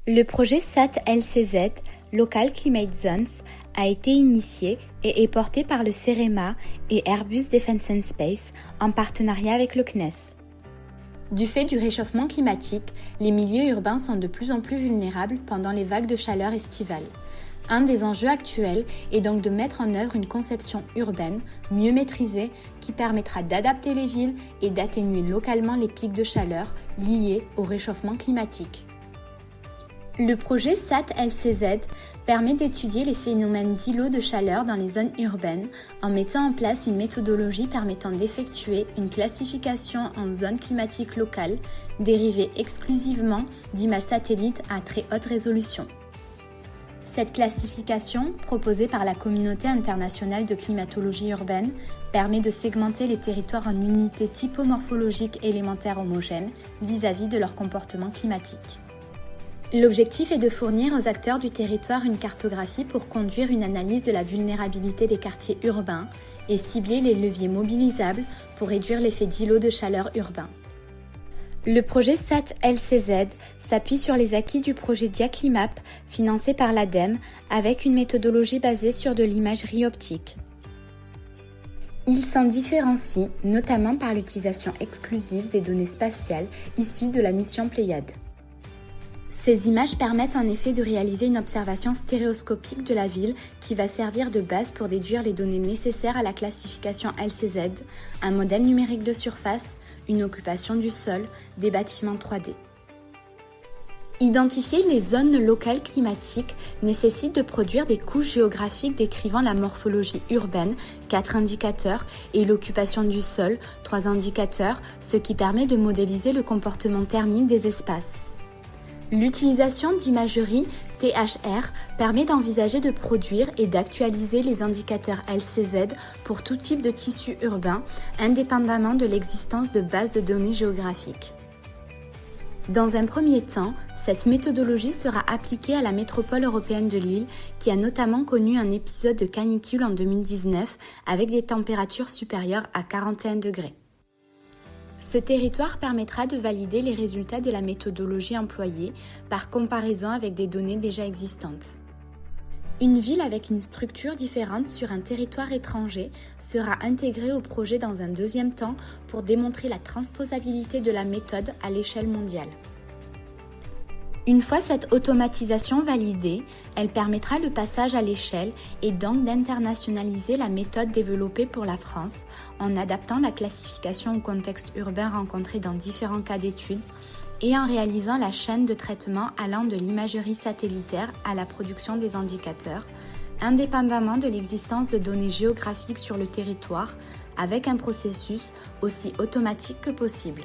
Le projet SAT-LCZ, Local Climate Zones, a été initié et est porté par le CEREMA et Airbus Defence and Space en partenariat avec le CNES. Du fait du réchauffement climatique, les milieux urbains sont de plus en plus vulnérables pendant les vagues de chaleur estivales. Un des enjeux actuels est donc de mettre en œuvre une conception urbaine mieux maîtrisée qui permettra d'adapter les villes et d'atténuer localement les pics de chaleur liés au réchauffement climatique. Le projet SAT-LCZ permet d'étudier les phénomènes d'îlots de chaleur dans les zones urbaines en mettant en place une méthodologie permettant d'effectuer une classification en zones climatiques locales dérivée exclusivement d'images satellites à très haute résolution. Cette classification, proposée par la Communauté internationale de climatologie urbaine, permet de segmenter les territoires en unités typomorphologiques élémentaires homogènes vis-à-vis de leur comportement climatique. L'objectif est de fournir aux acteurs du territoire une cartographie pour conduire une analyse de la vulnérabilité des quartiers urbains et cibler les leviers mobilisables pour réduire l'effet d'îlot de chaleur urbain. Le projet SAT-LCZ s'appuie sur les acquis du projet Diaclimap financé par l'ADEME avec une méthodologie basée sur de l'imagerie optique. Il s'en différencie notamment par l'utilisation exclusive des données spatiales issues de la mission Pléiade. Ces images permettent en effet de réaliser une observation stéréoscopique de la ville qui va servir de base pour déduire les données nécessaires à la classification LCZ, un modèle numérique de surface, une occupation du sol, des bâtiments 3D. Identifier les zones locales climatiques nécessite de produire des couches géographiques décrivant la morphologie urbaine, 4 indicateurs, et l'occupation du sol, 3 indicateurs, ce qui permet de modéliser le comportement thermique des espaces. L'utilisation d'imagerie THR permet d'envisager de produire et d'actualiser les indicateurs LCZ pour tout type de tissu urbain, indépendamment de l'existence de bases de données géographiques. Dans un premier temps, cette méthodologie sera appliquée à la métropole européenne de Lille, qui a notamment connu un épisode de canicule en 2019 avec des températures supérieures à 41 degrés. Ce territoire permettra de valider les résultats de la méthodologie employée par comparaison avec des données déjà existantes. Une ville avec une structure différente sur un territoire étranger sera intégrée au projet dans un deuxième temps pour démontrer la transposabilité de la méthode à l'échelle mondiale. Une fois cette automatisation validée, elle permettra le passage à l'échelle et donc d'internationaliser la méthode développée pour la France en adaptant la classification au contexte urbain rencontré dans différents cas d'études et en réalisant la chaîne de traitement allant de l'imagerie satellitaire à la production des indicateurs, indépendamment de l'existence de données géographiques sur le territoire, avec un processus aussi automatique que possible.